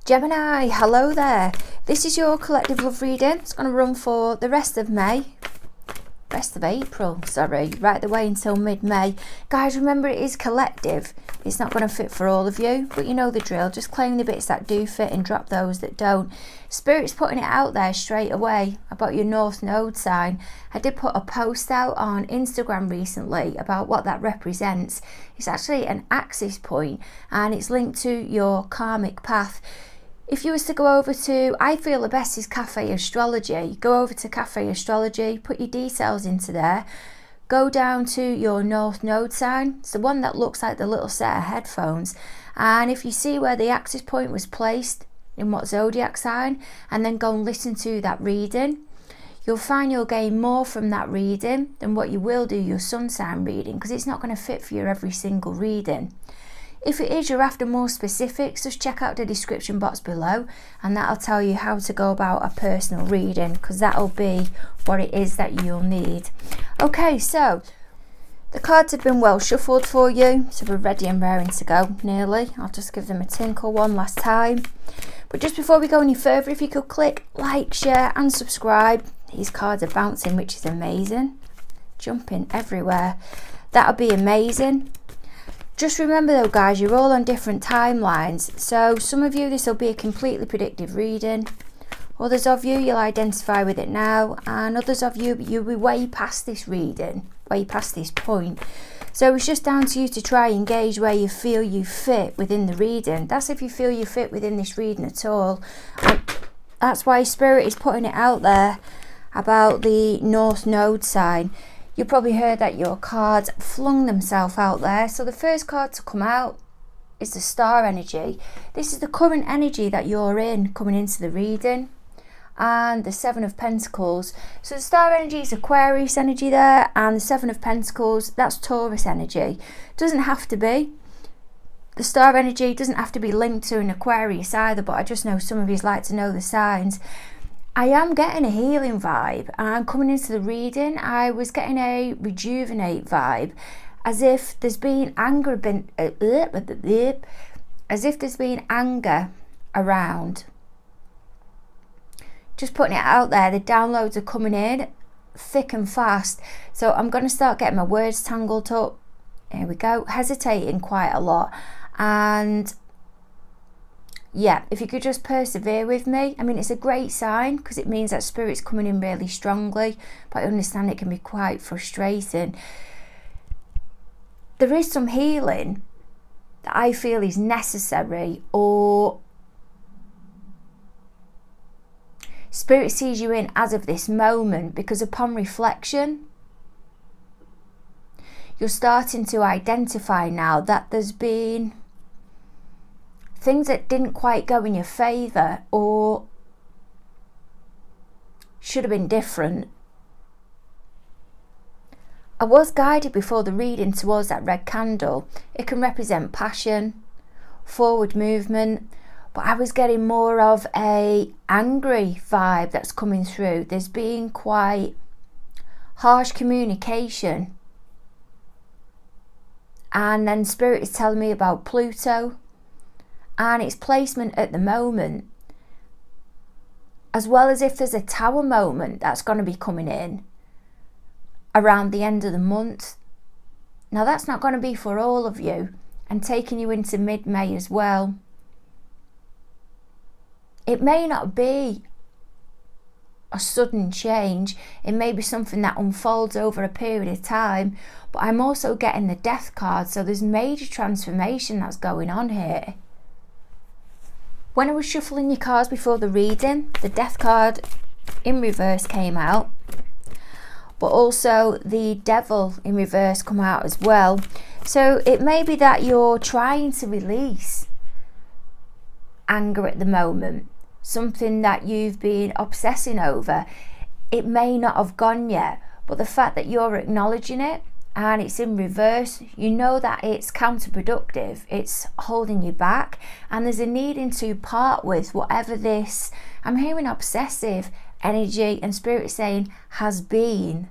Gemini, hello there. This is your collective love reading. It's going to run for the rest of April, right the way until mid-May. Guys, remember it is collective. It's not going to fit for all of you, but you know the drill. Just claim the bits that do fit and drop those that don't. Spirit's putting it out there straight away about your North Node sign. I did put a post out on Instagram recently about what that represents. It's actually an axis point and it's linked to your karmic path. If you was to go over to, I feel the best is Cafe Astrology. Go over to Cafe Astrology, put your details into there. Go down to your North Node sign. It's the one that looks like the little set of headphones. And if you see where the axis point was placed, in what zodiac sign, and then go and listen to that reading, you'll find you'll gain more from that reading than what you will do your sun sign reading, because it's not going to fit for your every single reading. If it is you're after more specifics, just check out the description box below and that'll tell you how to go about a personal reading, because that'll be what it is that you'll need. Okay, so the cards have been well shuffled for you, so we're ready and raring to go, nearly. I'll just give them a tinkle one last time. But just before we go any further, if you could click like, share and subscribe. These cards are bouncing, which is amazing. Jumping everywhere. That'll be amazing. Just remember though guys, you're all on different timelines. So some of you, this will be a completely predictive reading. Others of you, you'll identify with it now. And others of you, you'll be way past this reading, way past this point. So it's just down to you to try and gauge where you feel you fit within the reading. That's if you feel you fit within this reading at all. And that's why Spirit is putting it out there about the North Node sign. You probably heard that your cards flung themselves out there. So the first card to come out is the Star energy. This is the current energy that you're in coming into the reading. And the Seven of Pentacles. So the Star energy is Aquarius energy there, and the Seven of Pentacles, that's Taurus energy. Doesn't have to be. The Star energy doesn't have to be linked to an Aquarius either, but I just know some of you like to know the signs. I am getting a healing vibe, and coming into the reading, I was getting a rejuvenate vibe, as if there's been anger, around. Just putting it out there, the downloads are coming in thick and fast. So I'm going to start getting my words tangled up. Here we go. Hesitating quite a lot. And yeah, if you could just persevere with me. I mean, it's a great sign because it means that Spirit's coming in really strongly. But I understand it can be quite frustrating. There is some healing that I feel is necessary, or Spirit sees you in as of this moment, because upon reflection, you're starting to identify now that there's been things that didn't quite go in your favour or should have been different. I was guided before the reading towards that red candle. It can represent passion, forward movement, but I was getting more of a angry vibe that's coming through. There's been quite harsh communication. And then Spirit is telling me about Pluto and its placement at the moment, as well as if there's a Tower moment that's going to be coming in around the end of the month. Now that's not going to be for all of you, and taking you into mid-May as well. It may not be a sudden change. It may be something that unfolds over a period of time. But I'm also getting the Death card. So there's major transformation that's going on here. When I was shuffling your cards before the reading, the Death card in reverse came out. But also the Devil in reverse come out as well. So it may be that you're trying to release anger at the moment. Something that you've been obsessing over. It may not have gone yet, but the fact that you're acknowledging it and it's in reverse, you know that it's counterproductive. It's holding you back, and there's a needing to part with whatever this, I'm hearing obsessive energy, and Spirit saying has been.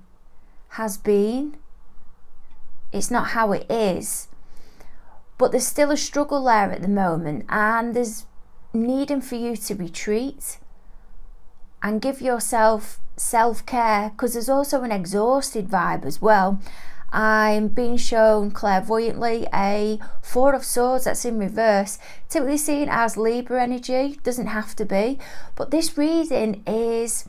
It's not how it is, but there's still a struggle there at the moment, and there's needing for you to retreat and give yourself self-care, because there's also an exhausted vibe as well. I'm being shown clairvoyantly a Four of Swords that's in reverse, typically seen as Libra energy, doesn't have to be, but this reading is,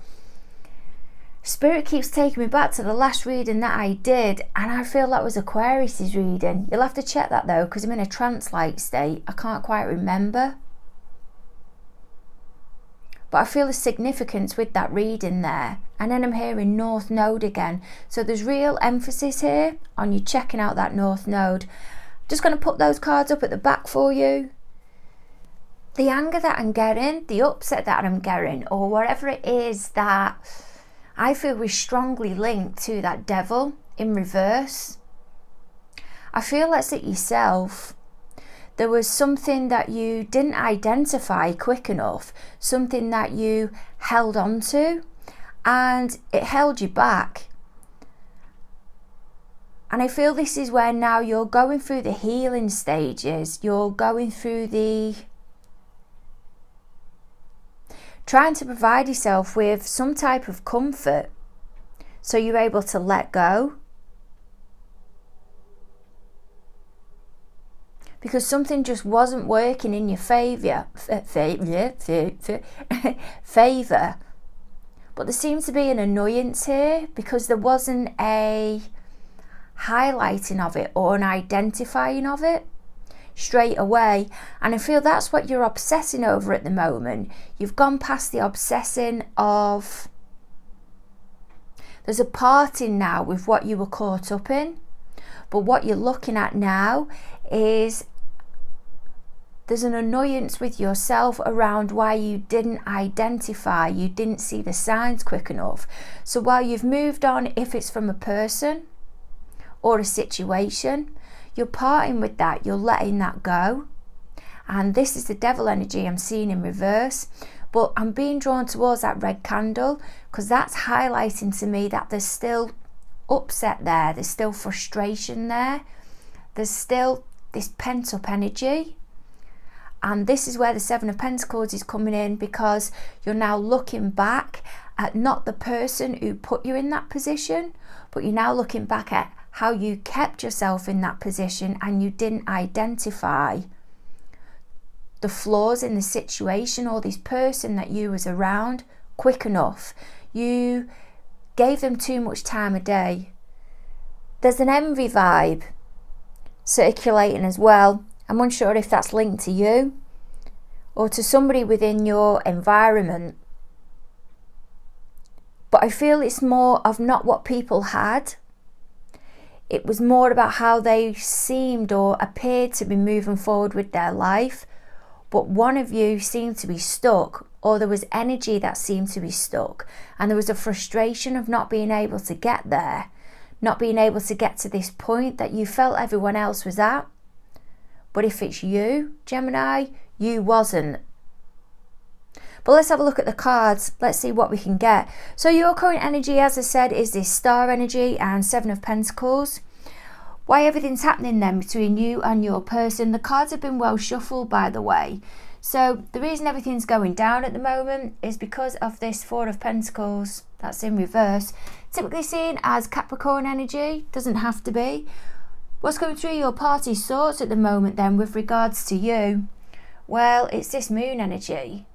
Spirit keeps taking me back to the last reading that I did, and I feel that was Aquarius's reading. You'll have to check that though, because I'm in a trance-like state. I can't quite remember. But I feel the significance with that reading there. And then I'm hearing North Node again. So there's real emphasis here on you checking out that North Node. Just going to put those cards up at the back for you. The anger that I'm getting, the upset that I'm getting, or whatever it is that I feel is strongly linked to that Devil in reverse. I feel that's it yourself. There was something that you didn't identify quick enough, something that you held on to, and it held you back. And I feel this is where now you're going through the healing stages, you're going through the trying to provide yourself with some type of comfort so you're able to let go. Because something just wasn't working in your favour. But there seems to be an annoyance here because there wasn't a highlighting of it or an identifying of it straight away. And I feel that's what you're obsessing over at the moment. You've gone past the obsessing of... There's a parting now with what you were caught up in. But what you're looking at now is there's an annoyance with yourself around why you didn't identify, you didn't see the signs quick enough. So while you've moved on, if it's from a person or a situation, you're parting with that, you're letting that go. And this is the Devil energy I'm seeing in reverse. But I'm being drawn towards that red candle because that's highlighting to me that there's still upset there, there's still frustration there, there's still this pent up energy. And this is where the Seven of Pentacles is coming in, because you're now looking back at not the person who put you in that position, but you're now looking back at how you kept yourself in that position and you didn't identify the flaws in the situation or this person that you was around quick enough. You gave them too much time of day. There's an envy vibe circulating as well. I'm unsure if that's linked to you or to somebody within your environment. But I feel it's more of not what people had. It was more about how they seemed or appeared to be moving forward with their life. But one of you seemed to be stuck, or there was energy that seemed to be stuck. And there was a frustration of not being able to get there, not being able to get to this point that you felt everyone else was at. But if it's you, Gemini, you wasn't. But let's have a look at the cards. Let's see what we can get. So your current energy, as I said, is this Star energy and Seven of Pentacles. Why everything's happening then between you and your person. The cards have been well shuffled, by the way. So the reason everything's going down at the moment is because of this Four of Pentacles that's in reverse. Typically seen as Capricorn energy, doesn't have to be. What's going through your party's thoughts at the moment then with regards to you? Well, it's this Moon energy.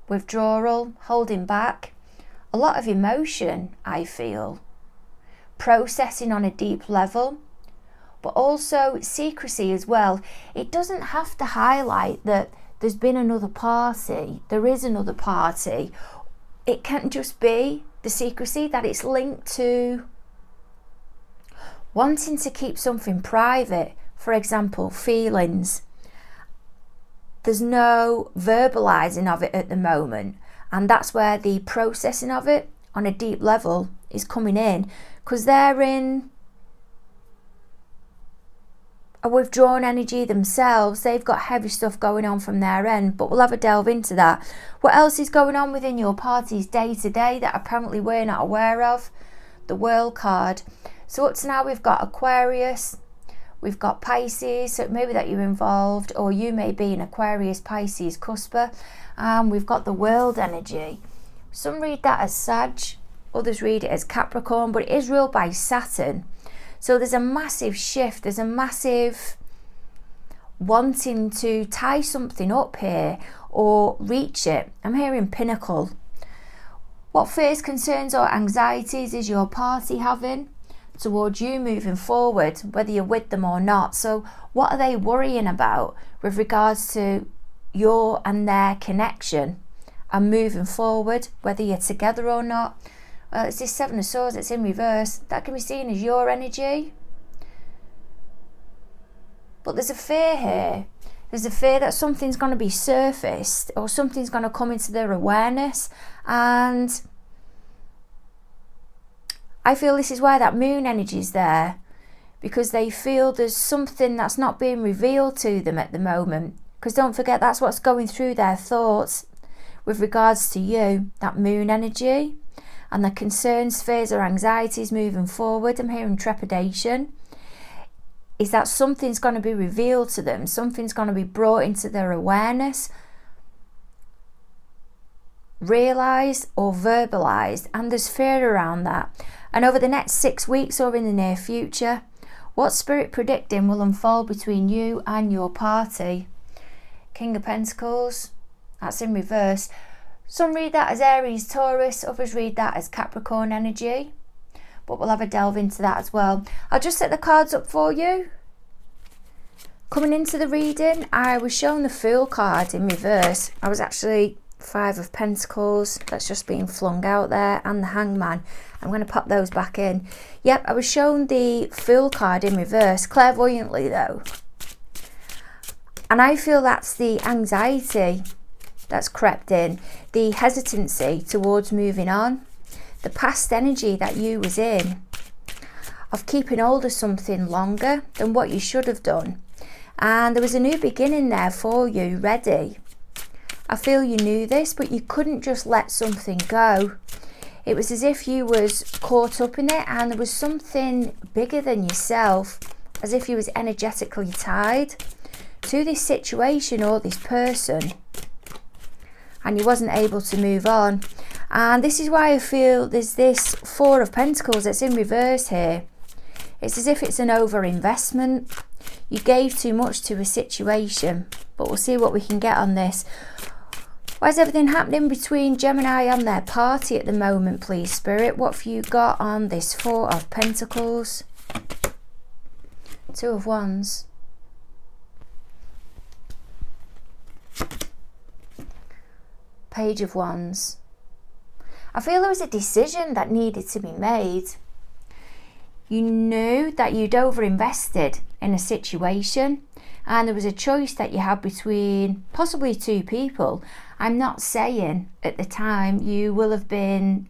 Withdrawal, holding back. A lot of emotion, I feel. Processing on a deep level. But also secrecy as well. It doesn't have to highlight that there's been another party. There is another party. It can just be the secrecy that it's linked to wanting to keep something private, for example, feelings. There's no verbalizing of it at the moment, and that's where the processing of it on a deep level is coming in, because they're in a withdrawn energy themselves. They've got heavy stuff going on from their end, but we'll have a delve into that. What else is going on within your party's day to day that apparently we're not aware of? The World card. So up to now we've got Aquarius, We've got Pisces, so maybe that you're involved, or you may be an Aquarius, Pisces, cusper. We've got the World energy. Some read that as Sag, others read it as Capricorn, but it is ruled by Saturn. So there's a massive shift, there's a massive wanting to tie something up here or reach it. I'm hearing Pinnacle. What fears, concerns or anxieties is your party having towards you moving forward, whether you're with them or not? So what are they worrying about with regards to your and their connection and moving forward, whether you're together or not? Well, it's this Seven of Swords, it's in reverse. That can be seen as your energy. But there's a fear here. There's a fear that something's going to be surfaced or something's going to come into their awareness. And I feel this is why that Moon energy is there, because they feel there's something that's not being revealed to them at the moment. Because don't forget, that's what's going through their thoughts with regards to you, that Moon energy, and the concerns, fears or anxieties moving forward. I'm hearing trepidation. Is that something's going to be revealed to them, something's going to be brought into their awareness, realised or verbalised, and there's fear around that. And over the next 6 weeks or in the near future, what Spirit predicting will unfold between you and your party? King of Pentacles, that's in reverse. Some read that as Aries, Taurus, others read that as Capricorn energy. But we'll have a delve into that as well. I'll just set the cards up for you. Coming into the reading, I was shown the Fool card in reverse. I was actually Five of Pentacles. That's just being flung out there. And the Hangman. I'm going to pop those back in. Yep, I was shown the Fool card in reverse. Clairvoyantly though. And I feel that's the anxiety that's crept in. The hesitancy towards moving on. The past energy that you was in of keeping hold of something longer than what you should have done. And there was a new beginning there for you, ready. I feel you knew this, but you couldn't just let something go. It was as if you was caught up in it and there was something bigger than yourself, as if you was energetically tied to this situation or this person. And you wasn't able to move on. And this is why I feel there's this Four of Pentacles that's in reverse here. It's as if it's an over-investment. You gave too much to a situation. But we'll see what we can get on this. Why is everything happening between Gemini and their party at the moment, please, Spirit? What have you got on this Four of Pentacles? Two of Wands. Page of Wands. I feel there was a decision that needed to be made. You knew that you'd over-invested in a situation and there was a choice that you had between possibly two people. I'm not saying at the time you will have been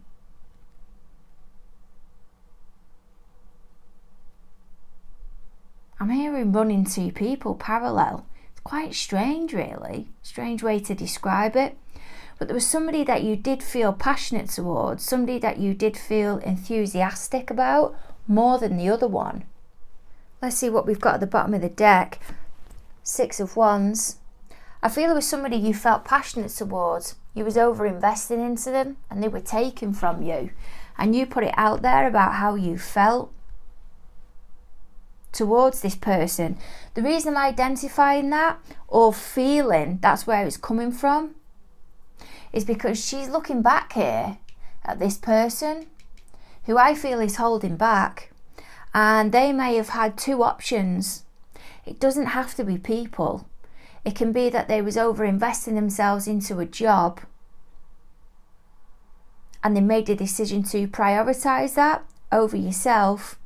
I'm hearing running two people parallel. It's quite strange, really. Strange way to describe it. But there was somebody that you did feel passionate towards, somebody that you did feel enthusiastic about more than the other one. Let's see what we've got at the bottom of the deck. Six of Wands. I feel it was somebody you felt passionate towards. You was over-investing into them and they were taken from you. And you put it out there about how you felt towards this person. The reason I'm identifying that or feeling that's where it's coming from is because she's looking back here at this person who I feel is holding back, and they may have had two options. It doesn't have to be people. It can be that they was over investing themselves into a job and they made the decision to prioritize that over yourself.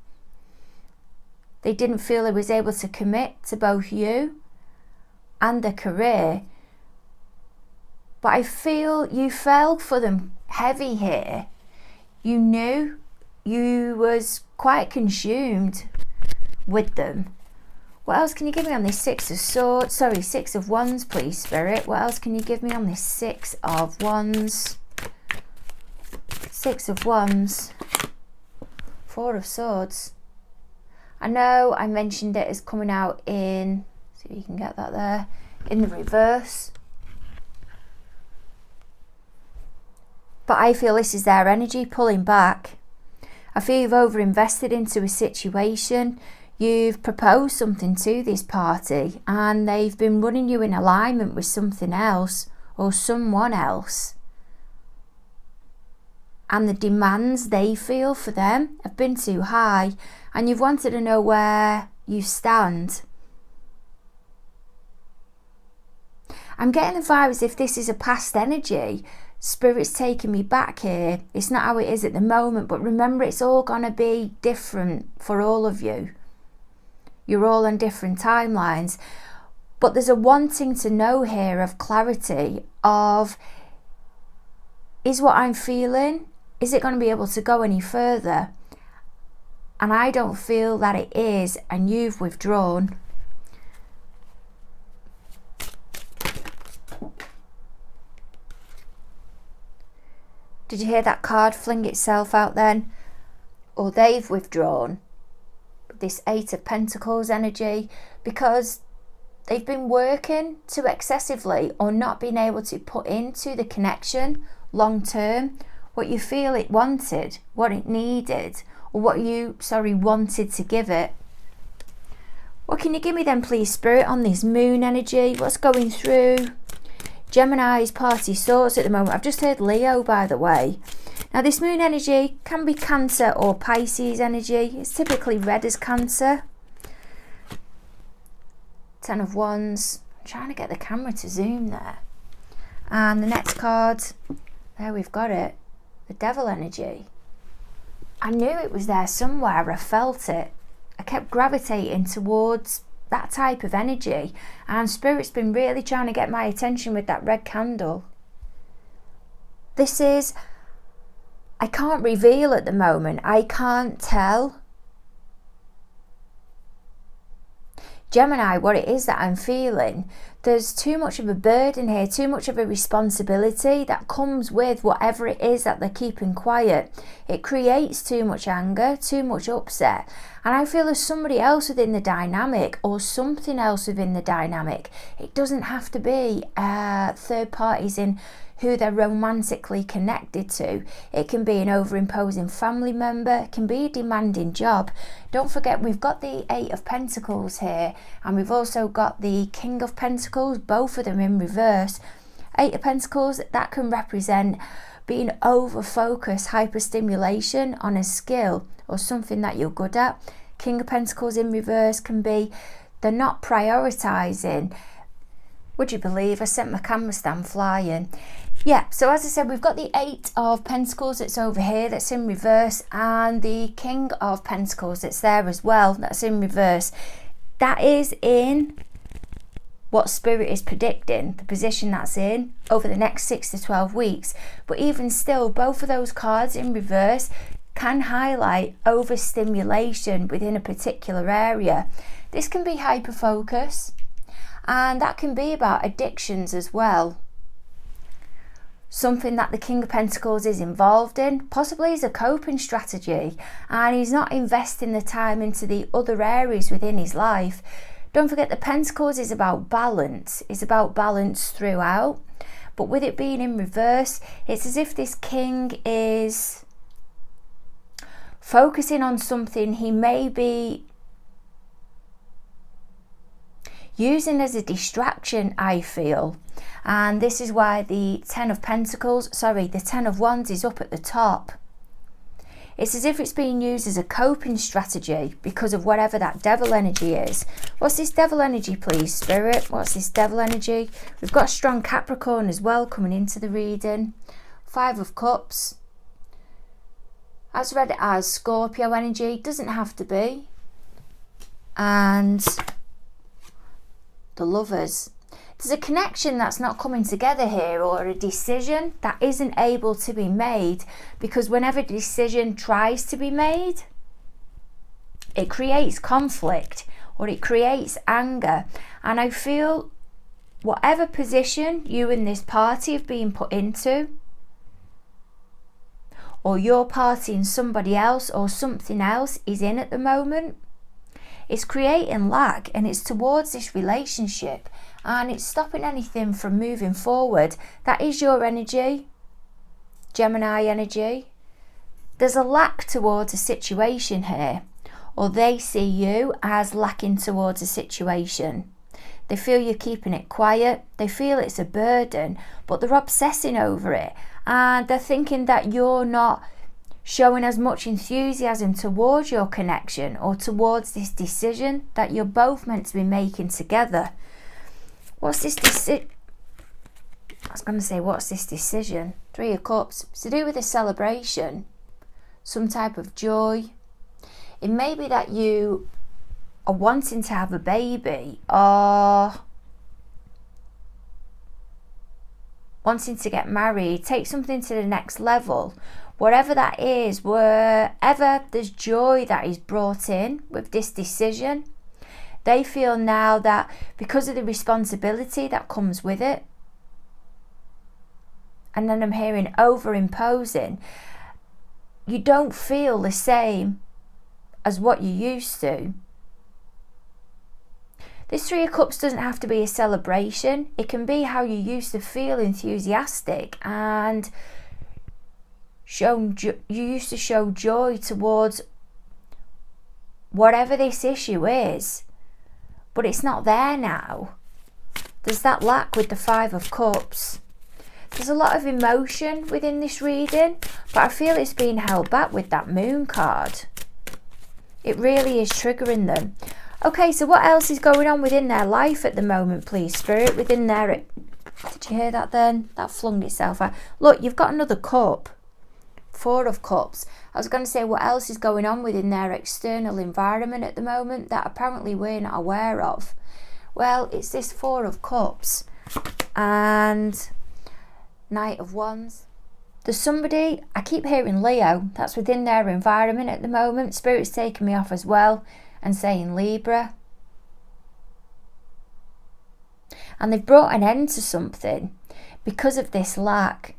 They didn't feel they was able to commit to both you and their career. But I feel you fell for them heavy here. You knew you was quite consumed with them. What else can you give me on this Six of Wands, please, Spirit? What else can you give me on this Six of Wands? Six of Wands. Four of Swords. I know I mentioned it as coming out in, see if you can get that there, in the reverse. But I feel this is their energy pulling back. I feel you've overinvested into a situation. You've proposed something to this party and they've been running you in alignment with something else or someone else. And the demands they feel for them have been too high and you've wanted to know where you stand. I'm getting the vibe as if this is a past energy. Spirit's taking me back here. It's not how it is at the moment, but remember, it's all going to be different for all of you. You're all on different timelines. But there's a wanting to know here of clarity of, is what I'm feeling, is it going to be able to go any further? And I don't feel that it is, and you've withdrawn. Did you hear that card fling itself out then? Or they've withdrawn. This Eight of Pentacles energy, because they've been working too excessively or not been able to put into the connection long term what you feel it wanted, what it needed, or what you, wanted to give it. What can you give me then, please, Spirit, on this moon energy? What's going through Gemini's party sorts at the moment? I've just heard Leo, by the way. Now, this moon energy can be Cancer or Pisces energy. It's typically read as Cancer. Ten of Wands. I'm trying to get the camera to zoom there. And the next card, there we've got it. The Devil energy. I knew it was there somewhere. I felt it. I kept gravitating towards that type of energy, and Spirit's been really trying to get my attention with that red candle. This is, I can't reveal at the moment. I can't tell Gemini what it is that I'm feeling. There's too much of a burden here, too much of a responsibility that comes with whatever it is that they're keeping quiet. It creates too much anger, too much upset. And I feel there's somebody else within the dynamic or something else within the dynamic. It doesn't have to be third parties in who they're romantically connected to. It can be an overimposing family member, it can be a demanding job. Don't forget, we've got the Eight of Pentacles here, and we've also got the King of Pentacles, both of them in reverse. Eight of Pentacles, that can represent being over-focused, hyper-stimulation on a skill or something that you're good at. King of Pentacles in reverse can be they're not prioritising. Would you believe I sent my camera stand flying? Yeah, so as I said, we've got the Eight of Pentacles that's over here, that's in reverse, and the King of Pentacles that's there as well, that's in reverse. That is in what Spirit is predicting, the position that's in over the next 6 to 12 weeks. But even still, both of those cards in reverse can highlight overstimulation within a particular area. This can be hyper-focus, and that can be about addictions as well. Something that the King of Pentacles is involved in, possibly is a coping strategy, and he's not investing the time into the other areas within his life. Don't forget, the Pentacles is about balance. It's about balance throughout. But with it being in reverse, it's as if this king is focusing on something he may be using as a distraction, I feel. And this is why the Ten of Wands is up at the top. It's as if it's being used as a coping strategy because of whatever that devil energy is. What's this devil energy, please, Spirit? What's this devil energy? We've got a strong Capricorn as well coming into the reading. Five of Cups. As read it as Scorpio energy, doesn't have to be. And the Lovers. There's a connection that's not coming together here, or a decision that isn't able to be made, because whenever a decision tries to be made, it creates conflict or it creates anger. And I feel whatever position you and this party have been put into, or your party and somebody else or something else is in at the moment, It's creating lack, and it's towards this relationship, and it's stopping anything from moving forward. That is your energy, Gemini energy. There's a lack towards a situation here, or they see you as lacking towards a situation. They feel you're keeping it quiet. They feel it's a burden, but they're obsessing over it, and they're thinking that you're not showing as much enthusiasm towards your connection or towards this decision that you're both meant to be making together. What's this decision? I was going to say, what's this decision? 3 of Cups. It's to do with a celebration, some type of joy. It may be that you are wanting to have a baby, or wanting to get married, take something to the next level. Whatever that is, wherever there's joy that is brought in with this decision, they feel now that because of the responsibility that comes with it, and then I'm hearing over-imposing, you don't feel the same as what you used to. This 3 of Cups doesn't have to be a celebration. It can be how you used to feel enthusiastic and you used to show joy towards whatever this issue is, but it's not there now. There's that lack with the 5 of Cups. There's a lot of emotion within this reading, but I feel it's being held back with that Moon card. It really is triggering them. Okay, so what else is going on within their life at the moment, please, Spirit? Within their... Did you hear that then? That flung itself out. Look, you've got another cup. 4 of Cups. I was going to say, what else is going on within their external environment at the moment that apparently we're not aware of? Well, it's this 4 of Cups and Knight of Wands. There's somebody, I keep hearing Leo, that's within their environment at the moment. Spirit's taking me off as well and saying Libra. And they've brought an end to something because of this lack,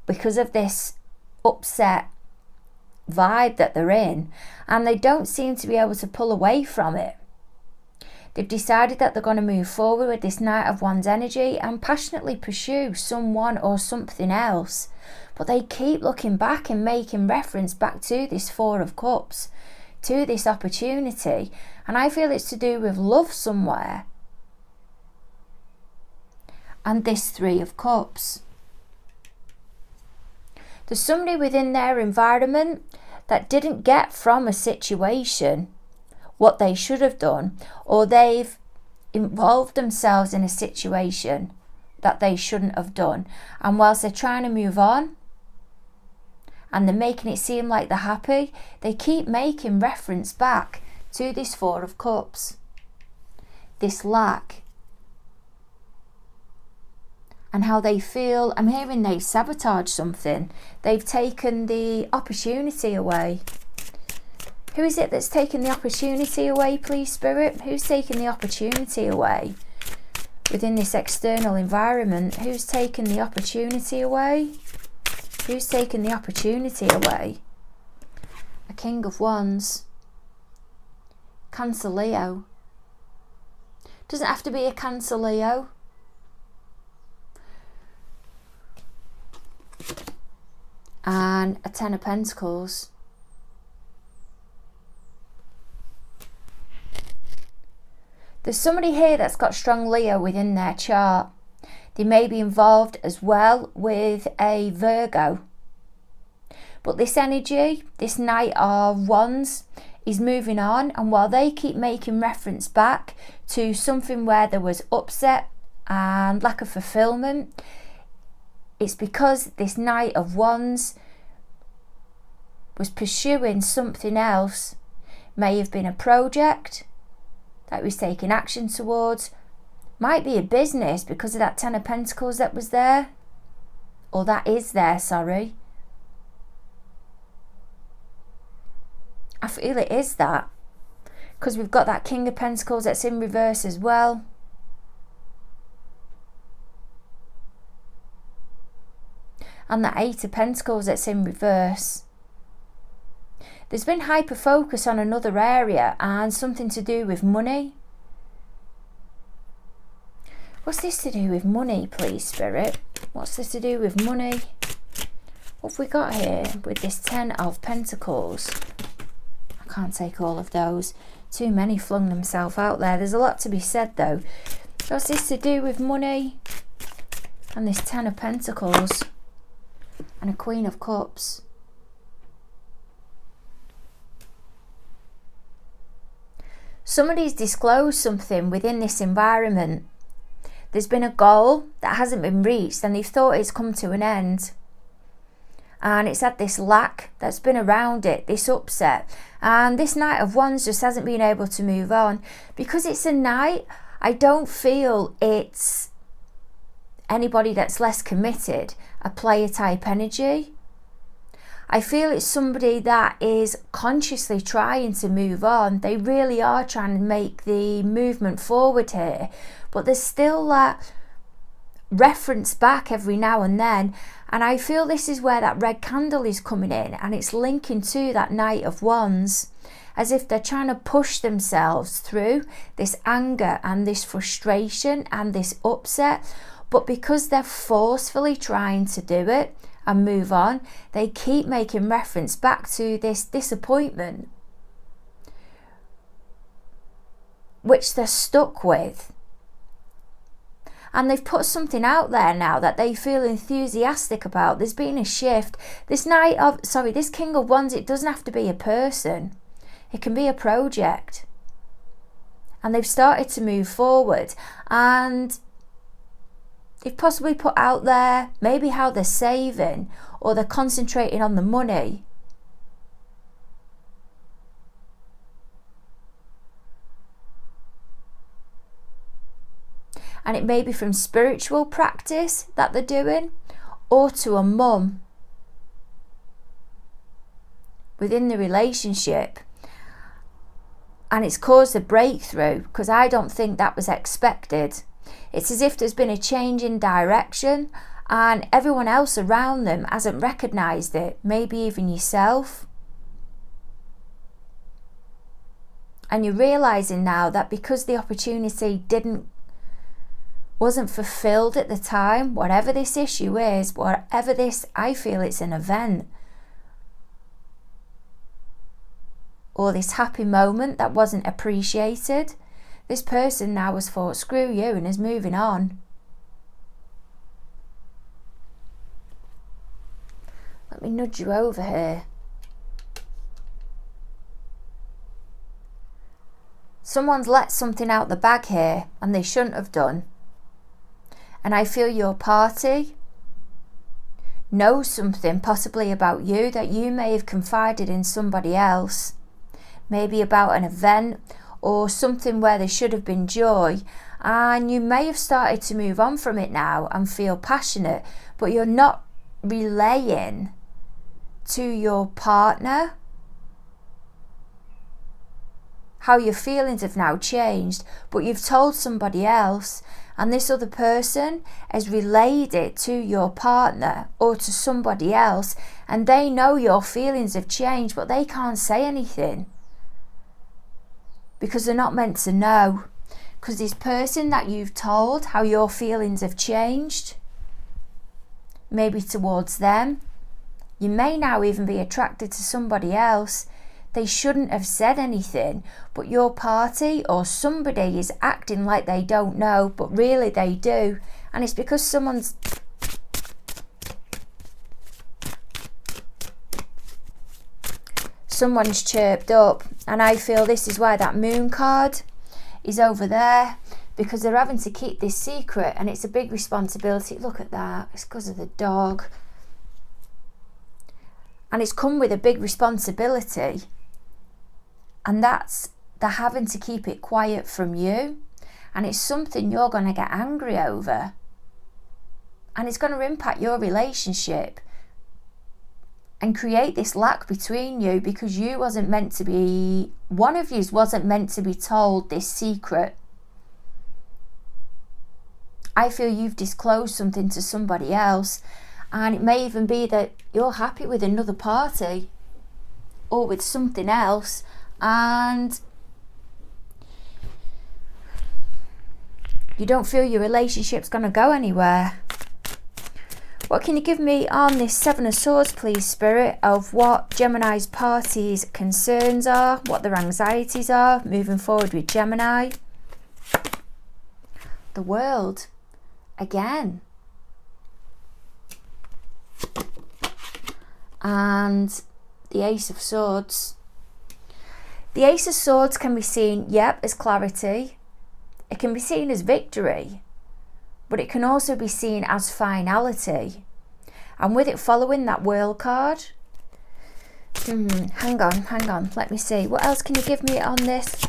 because of this upset vibe that they're in, and they don't seem to be able to pull away from it. They've decided that they're going to move forward with this Knight of Wands energy and passionately pursue someone or something else, but they keep looking back and making reference back to this 4 of Cups, to this opportunity, and I feel it's to do with love somewhere, and this 3 of Cups. There's somebody within their environment that didn't get from a situation what they should have done, or they've involved themselves in a situation that they shouldn't have done. And whilst they're trying to move on and they're making it seem like they're happy, they keep making reference back to this 4 of Cups, this lack, and how they feel. I'm hearing they've sabotaged something. They've taken the opportunity away. Who is it that's taken the opportunity away, please, Spirit? Who's taken the opportunity away within this external environment? Who's taken the opportunity away? Who's taken the opportunity away? A King of Wands. Cancer Leo. Doesn't have to be a Cancer Leo. And a 10 of Pentacles. There's somebody here that's got strong Leo within their chart. They may be involved as well with a Virgo. But this energy, this Knight of Wands, is moving on, and while they keep making reference back to something where there was upset and lack of fulfillment, it's because this Knight of Wands was pursuing something else. May have been a project that he was taking action towards. Might be a business because of that 10 of Pentacles that was there. Or that is there, sorry. I feel it is that. Because we've got that King of Pentacles that's in reverse as well. And that 8 of Pentacles that's in reverse. There's been hyper focus on another area and something to do with money. What's this to do with money, please, Spirit? What's this to do with money? What have we got here with this 10 of Pentacles? I can't take all of those. Too many flung themselves out there. There's a lot to be said, though. What's this to do with money? And this 10 of Pentacles. And a Queen of Cups. Somebody's disclosed something within this environment. There's been a goal that hasn't been reached and they've thought it's come to an end. And it's had this lack that's been around it, this upset. And this Knight of Wands just hasn't been able to move on. Because it's a Knight, I don't feel it's anybody that's less committed, a player type energy. I feel it's somebody that is consciously trying to move on. They really are trying to make the movement forward here. But there's still that reference back every now and then. And I feel this is where that red candle is coming in. And it's linking to that Knight of Wands. As if they're trying to push themselves through this anger and this frustration and this upset. But because they're forcefully trying to do it, and move on, they keep making reference back to this disappointment which they're stuck with. And they've put something out there now that they feel enthusiastic about. There's been a shift. This King of Wands, it doesn't have to be a person. It can be a project. And they've started to move forward. And they've possibly put out there maybe how they're saving or they're concentrating on the money. And it may be from spiritual practice that they're doing or to a mum within the relationship. And it's caused a breakthrough because I don't think that was expected. It's as if there's been a change in direction and everyone else around them hasn't recognised it, maybe even yourself. And you're realising now that because the opportunity wasn't fulfilled at the time, whatever this issue is, whatever this, I feel it's an event. Or this happy moment that wasn't appreciated. This person now has thought, screw you, and is moving on. Let me nudge you over here. Someone's let something out the bag here, and they shouldn't have done. And I feel your party knows something possibly about you that you may have confided in somebody else. Maybe about an event or something where there should have been joy, and you may have started to move on from it now and feel passionate, but you're not relaying to your partner how your feelings have now changed, but you've told somebody else, and this other person has relayed it to your partner or to somebody else, and they know your feelings have changed, but they can't say anything. Because they're not meant to know. Because this person that you've told how your feelings have changed, maybe towards them, you may now even be attracted to somebody else. They shouldn't have said anything, but your party or somebody is acting like they don't know, but really they do. And it's because someone's chirped up, and I feel this is why that moon card is over there, because they're having to keep this secret, and it's a big responsibility. Look at that, it's because of the dog, and it's come with a big responsibility, and that's they're having to keep it quiet from you, and it's something you're going to get angry over, and it's going to impact your relationship and create this lack between you, because one of you wasn't meant to be told this secret. I feel you've disclosed something to somebody else, and it may even be that you're happy with another party. or with something else, and you don't feel your relationship's going to go anywhere. What can you give me on this Seven of Swords, please, Spirit, of what Gemini's party's concerns are, what their anxieties are moving forward with Gemini? The World. Again. And the Ace of Swords. The Ace of Swords can be seen, yep, as clarity. It can be seen as victory. But it can also be seen as finality. And with it following that World card. Hang on. Let me see. What else can you give me on this?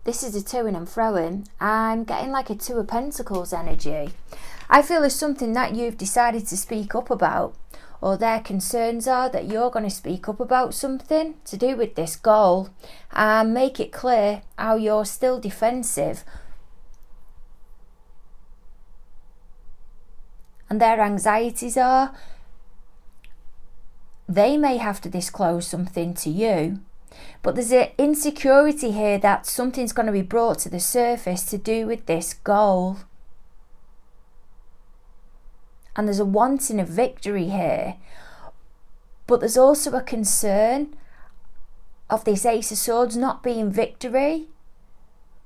This is a to-ing and fro-ing. I'm getting like a Two of Pentacles energy. I feel there's something that you've decided to speak up about, or their concerns are that you're going to speak up about something to do with this goal and make it clear how you're still defensive. And their anxieties are, they may have to disclose something to you, but there's an insecurity here that something's going to be brought to the surface to do with this goal. And there's a wanting of victory here. But there's also a concern of this Ace of Swords not being victory,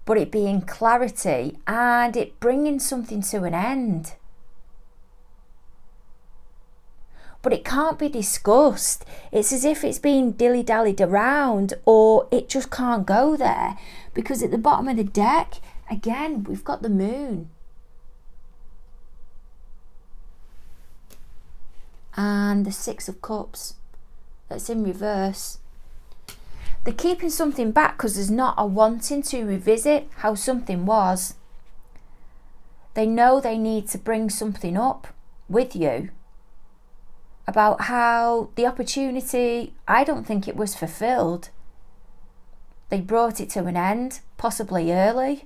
but it being clarity and it bringing something to an end. But it can't be discussed. It's as if it's being dilly-dallied around, or it just can't go there. Because at the bottom of the deck, again, we've got the Moon. And the Six of Cups. That's in reverse. They're keeping something back because there's not a wanting to revisit how something was. They know they need to bring something up with you about how the opportunity, I don't think it was fulfilled. They brought it to an end, possibly early.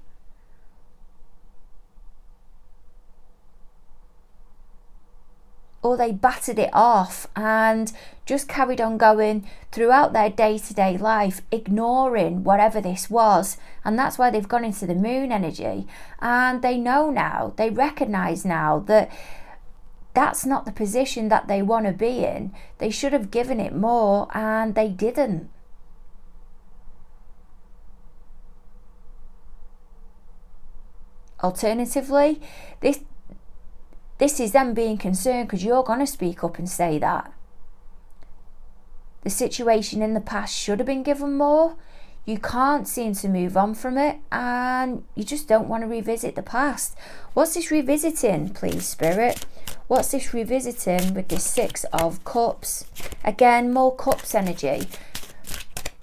Or they battered it off and just carried on going throughout their day-to-day life, ignoring whatever this was. And that's why they've gone into the Moon energy. And they know now, they recognise now that that's not the position that they want to be in. They should have given it more and they didn't. Alternatively, this is them being concerned because you're going to speak up and say that. The situation in the past should have been given more. You can't seem to move on from it and you just don't want to revisit the past. What's this revisiting, please, Spirit? What's this revisiting with this Six of Cups? Again, more Cups energy.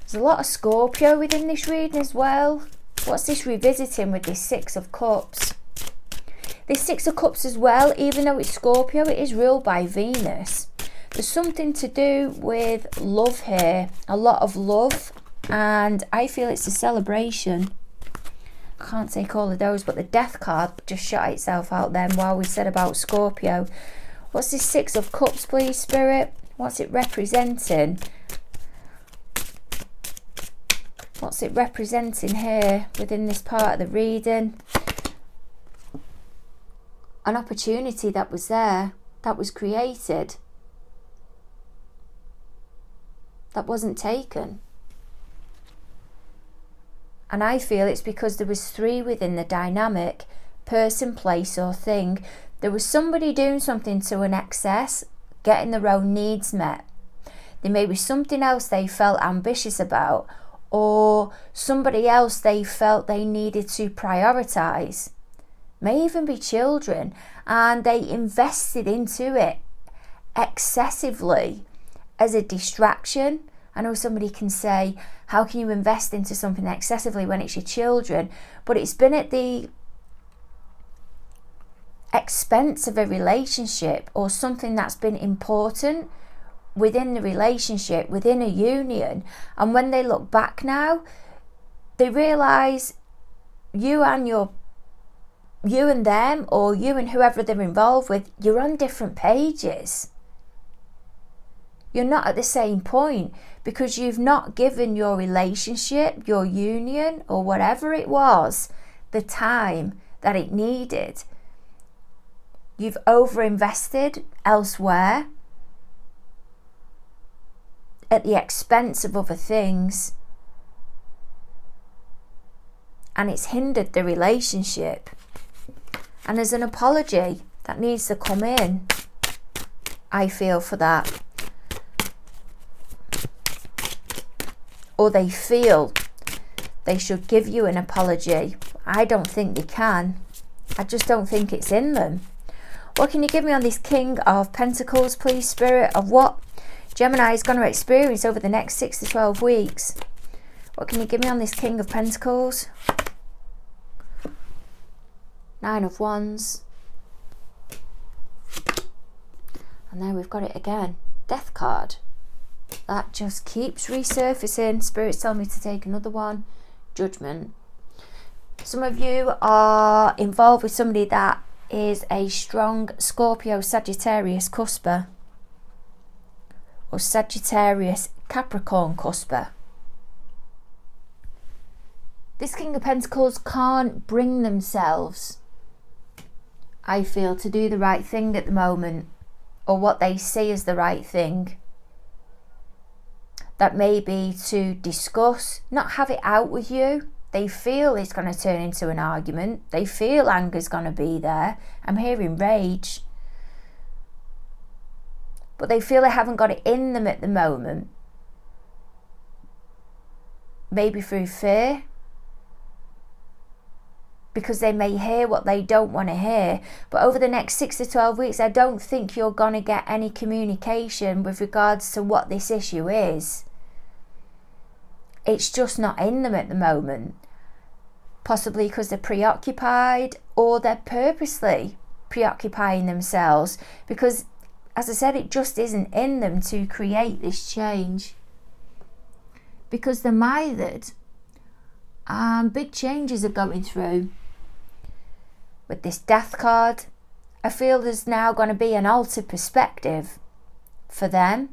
There's a lot of Scorpio within this reading as well. What's this revisiting with this Six of Cups? This Six of Cups as well, even though it's Scorpio, it is ruled by Venus. There's something to do with love here. A lot of love. And I feel it's a celebration. I can't take all of those, but the Death card just shot itself out then while we said about Scorpio. What's this Six of Cups, please, Spirit? What's it representing? What's it representing here within this part of the reading? An opportunity that was there, that was created, that wasn't taken. And I feel it's because there was three within the dynamic, person, place or thing. There was somebody doing something to an excess, getting their own needs met. There may be something else they felt ambitious about, or somebody else they felt they needed to prioritise. May even be children, and they invested into it excessively as a distraction. I know somebody can say, how can you invest into something excessively when it's your children? But it's been at the expense of a relationship or something that's been important within the relationship, within a union. And when they look back now, they realise you and them, or you and whoever they're involved with, you're on different pages. You're not at the same point because you've not given your relationship, your union, or whatever it was, the time that it needed. You've overinvested elsewhere at the expense of other things. And it's hindered the relationship. And there's an apology that needs to come in, I feel, for that. Or they feel they should give you an apology. I don't think they can. I just don't think it's in them. What can you give me on this King of Pentacles, please, Spirit, of what Gemini is going to experience over the next 6 to 12 weeks? What can you give me on this King of Pentacles? 9 of Wands. And then we've got it again. Death card. That just keeps resurfacing. Spirit's telling me to take another one. Judgment. Some of you are involved with somebody that is a strong Scorpio Sagittarius cusper, or Sagittarius Capricorn cusper. This King of Pentacles can't bring themselves, I feel, to do the right thing at the moment, or what they see as the right thing. That may be to discuss, not have it out with you. They feel it's going to turn into an argument. They feel anger's going to be there. I'm hearing rage. But they feel they haven't got it in them at the moment. Maybe through fear. Because they may hear what they don't want to hear. But over the next 6 to 12 weeks, I don't think you're going to get any communication with regards to what this issue is. It's just not in them at the moment. Possibly because they're preoccupied, or they're purposely preoccupying themselves. Because, as I said, it just isn't in them to create this change. Because they're mithered. And big changes are going through. With this Death card, I feel there's now going to be an altered perspective for them.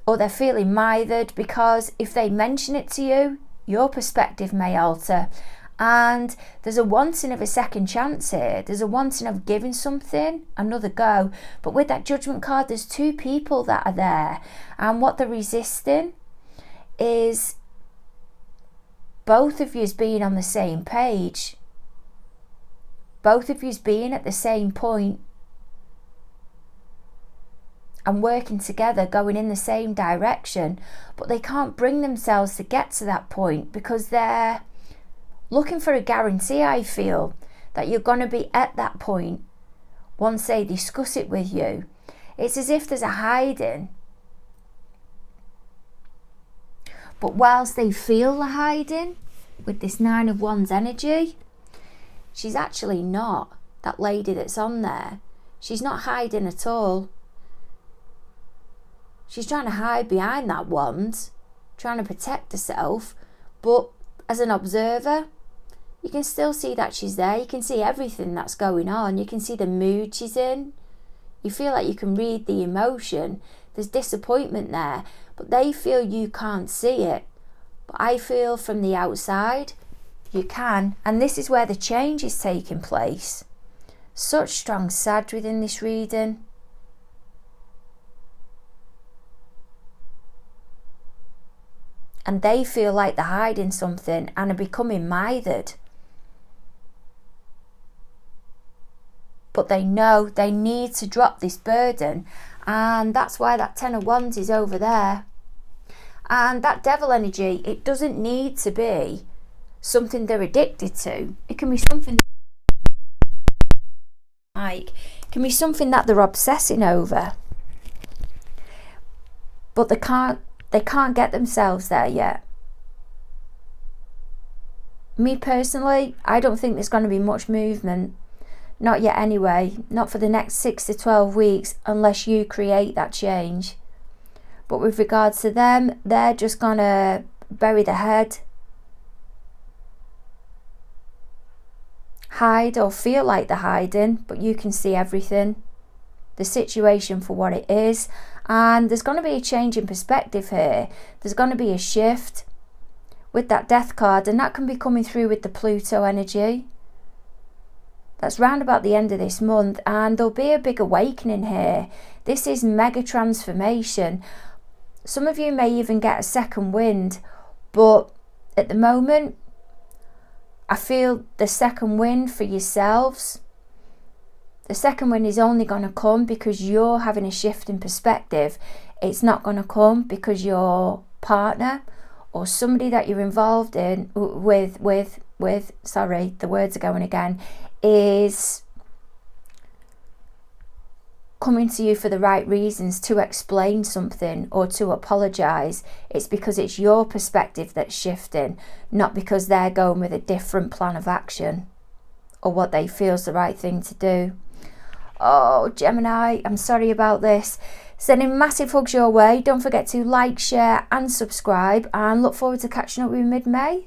Or they're feeling mithered because if they mention it to you, your perspective may alter. And there's a wanting of a second chance here. There's a wanting of giving something another go. But with that Judgment card, there's two people that are there. And what they're resisting is both of yous being on the same page. Both of yous being at the same point. And working together, going in the same direction. But they can't bring themselves to get to that point because they're looking for a guarantee, I feel, that you're going to be at that point once they discuss it with you. It's as if there's a hiding. But whilst they feel the hiding with this 9 of Wands energy, she's actually not, that lady that's on there. She's not hiding at all. She's trying to hide behind that wand, trying to protect herself, but as an observer, you can still see that she's there. You can see everything that's going on. You can see the mood she's in. You feel like you can read the emotion. There's disappointment there, but they feel you can't see it. But I feel from the outside, you can. And this is where the change is taking place. Such strong Sag within this reading. And they feel like they're hiding something and are becoming mithered. But they know they need to drop this burden. And that's why that 10 of Wands is over there. And that Devil energy, it doesn't need to be something they're addicted to. It can be something that they're obsessing over. But they can't get themselves there yet. Me personally, I don't think there's going to be much movement. Not yet anyway. Not for the next 6 to 12 weeks unless you create that change. But with regards to them, they're just going to bury their head. Hide or feel like they're hiding, but you can see everything. the situation for what it is. And there's going to be a change in perspective here. There's going to be a shift with that Death card, and that can be coming through with the Pluto energy. That's round about the end of this month, and there'll be a big awakening here. This is mega transformation. Some of you may even get a second wind, but at the moment, I feel the second wind for yourselves, the second wind is only going to come because you're having a shift in perspective. It's not going to come because your partner or somebody that you're involved in with, sorry, the words are going again, is coming to you for the right reasons to explain something or to apologize. It's because it's your perspective that's shifting, not because they're going with a different plan of action or what they feel is the right thing to do. Oh, Gemini, I'm sorry about this. Sending massive hugs your way. Don't forget to like, share and subscribe, and look forward to catching up with you mid-May.